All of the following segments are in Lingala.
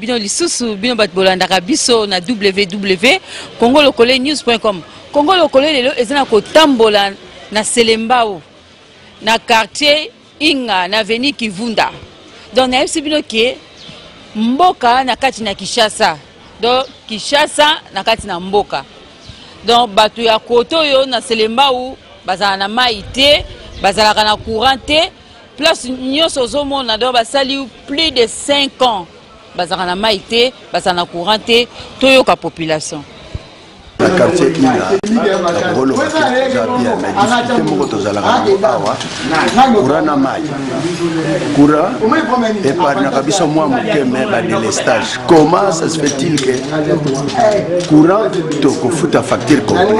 Bino lisusu bino bat bolandaka biso na www.congolokolenews.com. Congo Lokole lelo ezana kotambola na Selembao na quartier Inga na avenue Kivunda. Donc na bino ke mboka na kati na Kinshasa. Donc Kinshasa na kati na mboka. Donc batu ya koto yo na Selembao bazala na maite, bazala na courant te, place nyonso zomona do basali plus de 5 ans. Bazala na maite, bazala na courant te, toyoka population. Le quartier Inga, Bolo, mais difficulté mon tozalaka awa, courant na mai, courant et par nakabiso moi moke mais ba délestage. Comment ça se fait-il que courant to ko futa facture complète,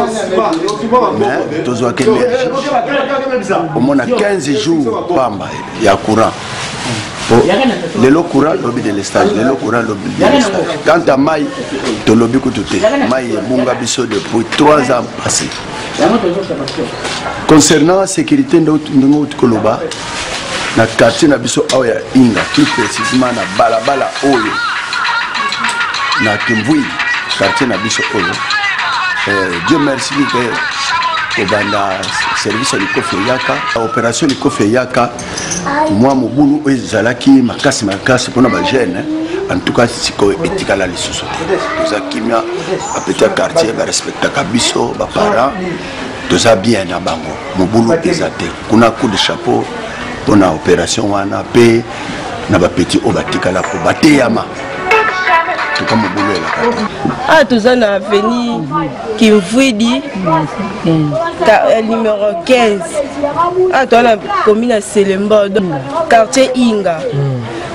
mais tozoa que énergie, au moins 15 jours pamba ya courant. Le courant lobby de l'estage, le courant lobby de l'estage. Quant à Maï, tu lobby tout Maï est Bunga Bisso depuis 3 ans passés. Concernant la sécurité de notre Koloba, dans le quartier Nabiso Aoya Inga, plus précisément na Balabala Oyo, na Kimvui, quartier Nabiso Oyo. Dieu merci que banda service de Kofeyaka, opération de Kofeyaka, moi mon boulot ezalaki makasi pour na jeune. En tout cas c'est ko etikala les sociétés. Nous akimia a petit quartier ba respecta kabiso ba parents, tous a bien na bango. Mon boulot ezate. Kuna coup de chapeau pour na opération wana pe na ba petit obatikala pour bateyama. Comme ah, tous en avenue Kimvudi, numéro 15. Ah, toi, la commune à Selembao, quartier Inga.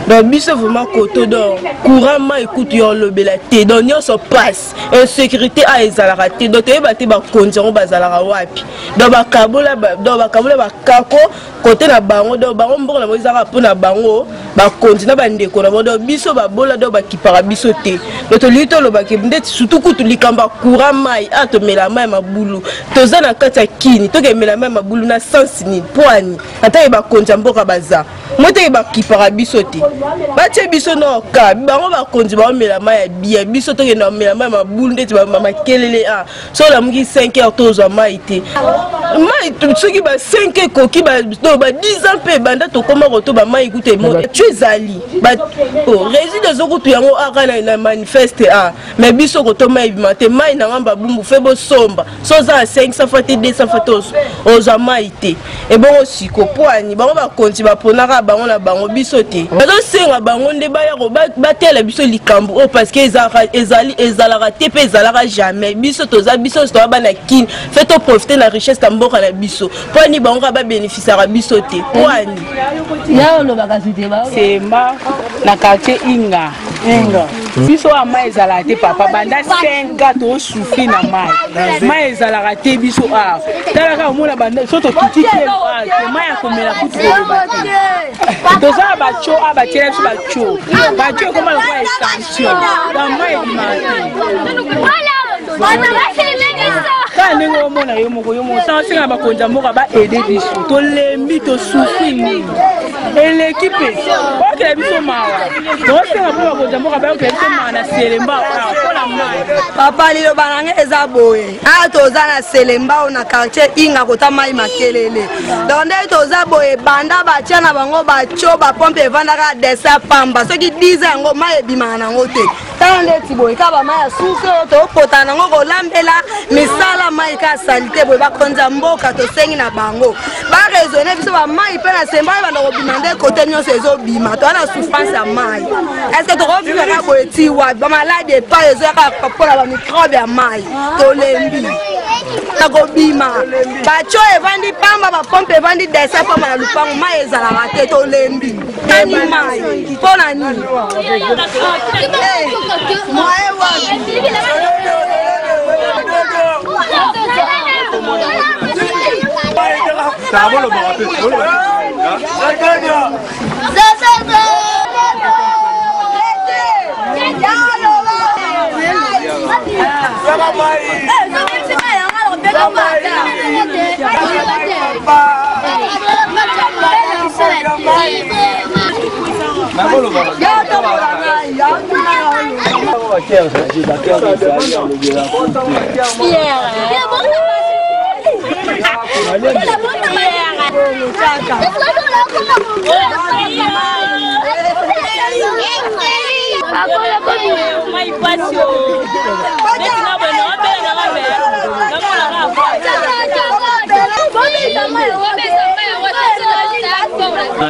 Donc, biso vraiment koto d'or. Couramment écoute yon lobelate. Donc, yon se passe. Insécurité à ezalaraté. Donc, yon bate ba kondiron bazalara wapi. Donc, ba kabola ba kako côté na bango. Donc, bango mbok na moizara po na bango. Ba kondina ba ndeko na bango. Donc, biso ba bola do ba kipara biso te. Donc, lito lo ba kibndeti surtout kutu likamba couramment a to melama ma boulou. Toza na kati ya kini. To ke melama ma boulou na sens ni poani. Ata ba kondia mboka baza. Mote ba kipara biso te. Bache biso no ka bango ba kondi ba mela ma ya biso to ke na mela ma boule ndeti ba mama kelele a so la muki 5 heures to zo maite mai soki ba 5 koki ba to ba 10 ans pe banda to koma ko to ba mai ikute mo tu ezali ba résident zo ko to yango aka na manifeste a mais biso ko to mai bimate mai na ngamba bumbu fe bo somba so za 500 fati 200 fatos o zo maite e bon aussi ko poani bango ba kondi ba ponaka bango na bango biso te senga bango nde baya ko batela biso likambo o parce que ezalaka te pe ezalaka jamais biso toza biso to ba na kin fait to profiter la richesse ta mboka na biso poni bango ba bénéficiera biso te poni ya lo baka zite ba c'est ma na quartier Inga biso a mai ezalaka te papa banda 5 ans to souffrir na mai ezalaka te biso a talaka mona banda soto tuti ke mai akomela kutu ko toza ba cho aba tira su ba cho comme le roi extension dans mai quand nous mona yo moko sans singa ba konja moko ba aider biso to lembi to souffrir et l'équipe o ke biso mawa to singa ba konja moko ba ke biso mana Selembao ko la mai papa lilo banange eza boye a toza na Selembao na quartier Inga kota mai makelele donc toza boye banda ba tia na bango ba cho ba pompe vandaka desa pamba soki 10 yango mai ebima nango te tande tiboye ka ba mai suso to pota nango ko lambela misala mai ka salite boye ba konza mboka to sengi na bango ba raisonner biso ba mai pe na semba ba ndoko bimande côté nyonso ezo bima to na souffrance ya mai est-ce que to ko vivre boye ti wa ba malade pa ezo ka pola ba microbe ya mai to lembi ta ko bima ba cho evandi pamba ba pompe evandi desa pamba na lupango mai ezala te to lembi tani mai pona ni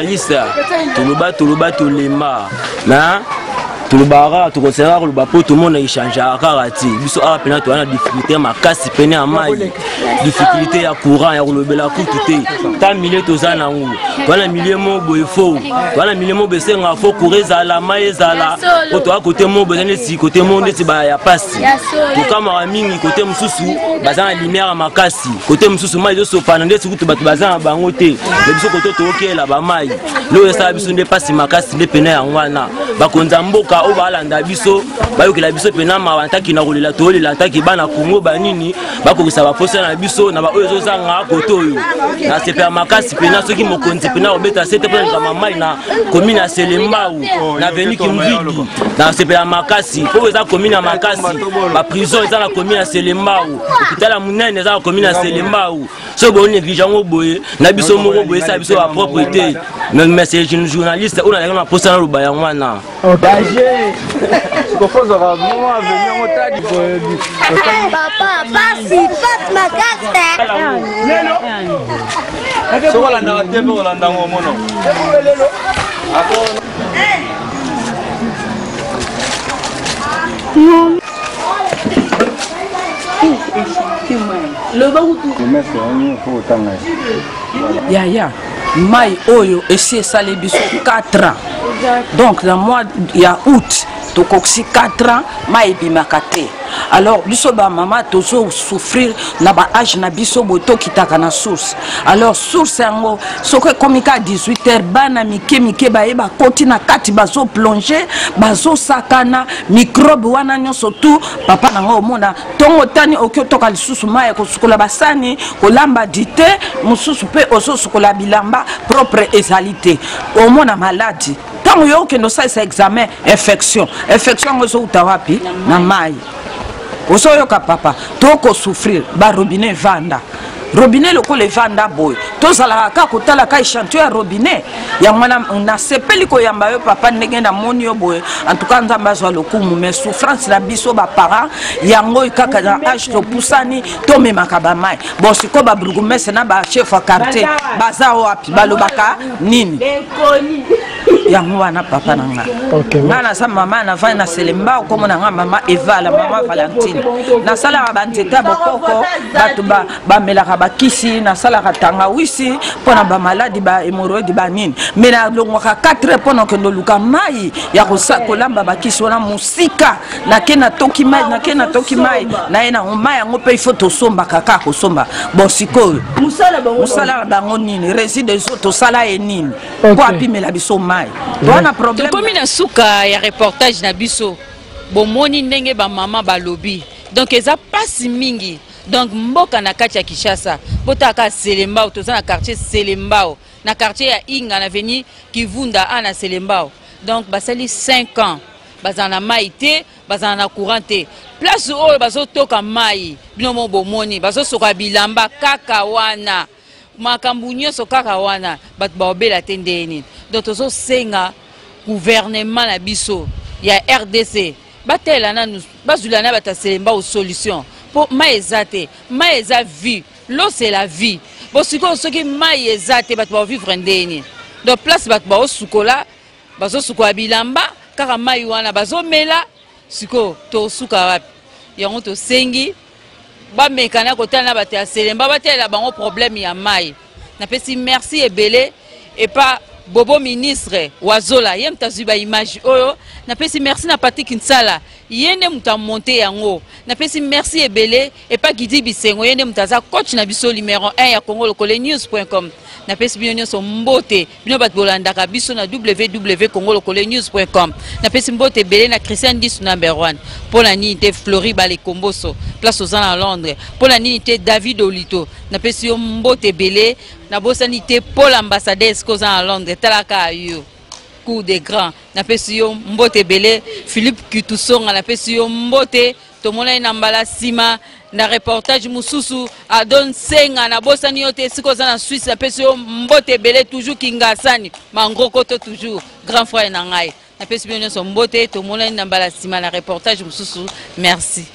Lisa, Tuluba, Tulema, na Tulubara, tu considères le bapo, tout le monde a échangé à Karati. Biso a peine tu as difficulté, ma casse peine à maille, difficulté à courant, à rouler la coûte. T'as milliers de ans en haut. Toi la millier mon boy faux. Toi la millier mon baissé en faux courir à la maille à la. Pour toi côté mon besoin de côté mon de ba ya passe. Pour comme ami côté mususu, bazan lumière à ma casse. Côté mususu maille de sopana de surtout bazan à bangoté. Le biso côté to OK la ba maille. Lo ça biso ne passe ma casse de peine en wana. Ba konzamboka o balanda biso bayokela biso pena mawantaki na kolela toli lantaki bana Kongo banini bakokisa baposa na biso na ba oyo zozanga koto oyo na sepa makasi pena soki mokonzi pena obeta sete pena kama mai na commune ya Selembao na veni Kimvidi na sepa makasi po eza commune ya makasi ba prison eza na commune ya Selembao hôpital munene eza na commune ya Selembao so bo négligent boye na biso moko boye sa biso ba propriété mais c'est une journaliste on a na posa na lubaya wana Papa, passe ma carte. Ya mai oyo esi esali biso 4 ans. Donc dans le mois ya août tokoksi 4 ans mai ebimaka te. Alors biso ba mama tozo souffrir na ba âge na biso boto kitaka na source. Alors source yango soko komika 18h bana mike ba eba koti na kati bazo plonger bazo sakana microbe wana nyonso tout papa nango mona tongo tani okyotoka lisusu mai ko sukola basani ko lamba dite mususu pe oso sukola bilamba propre ezalité au mona maladie tango yo kendo sa examen infection ngozo utawapi na mai osoyoka papa toko souffrir ba robinet vanda robinet lokole vanda boy tozala ka kotala ka échantillon ya robinet ya mwana na sepeli ko yamba yo papa ndenge na moni yo boy en tout cas nzamba zo lokumu mais souffrance la biso ba parents yango kaka na âge to pusani to memaka ba mai bon siko ba bourgmestre na ba chef à quartier baza wapi balobaka nini yango wana papa nanga ngana sa mama na va na Selembao comme na mama Eva la mama Valentine na sala ba nteta bokoko batu ba melaka bakisi na sala katanga wisi pona ba maladi ba hémorroïde ba nini mais na longo ka 4 pona ke ndoluka mai ya kolamba bakisi wana musika na kena toki mai na ena mai yango pe il faut to somba kaka ko somba bon siko musala bango nini réside to sala e nini kwa pimela biso mai wana problème comme na suka ya reportage na biso bomoni ndenge ba mama balobi donc eza pasi mingi donc mboka na kati ya Kinshasa botaka Selembao toza na quartier Selembao na quartier ya Inga na veni Kivunda ana Selembao donc basali 5 ans bazana mai te bazana na courant te place oyo bazotoka mai bino mo bomoni bazosoka bilamba kaka wana makambu nyonso kaka wana bato baobela te ndeni donc tozosenga gouvernement na biso ya RDC batela nanu bazulana bata Selembao solution pour mai ezate mai eza vie l'eau c'est la vie bon siko soki mai ezate bato ba vivre ndeni donc place bato ba osukola bazo sukola bilamba kaka mai wana bazo mela siko to suka wapi yango to sengi ba mekana kotana bato ya Selembao batela bango problème ya mai na pesi merci ebele et pas bobo ministre wazola yem tazuba image oyo na pesi merci na Patrick Nsala yene muta monter yango na pesi merci ebele et pas Gidi Bisengo yene mutaza coach na biso numéro 1 ya congolocolenews.com na pesi bino nyonso mbote bino bat bolandaka biso na www.congolocolenews.com na pesi mbote ebele na Christian Disu number 1 pona nini te Flori Bale Komboso place aux à Londres pona nini te David Olito na pesi yo mbote ebele na bosani te Paul ambassadeur koza à Londres talaka yo cour des grands napesi yo mbote ebele Philippe Kitusonga napesi yo mbote tomona na mbala sima na reportage mususu Adon Senga na bosani yo te siko za na Suisse napesi yo mbote ebele toujours Kingasani Mangrokoto toujours grand frère na ngai napesi bino so mbote tomona na mbala sima na reportage mususu merci.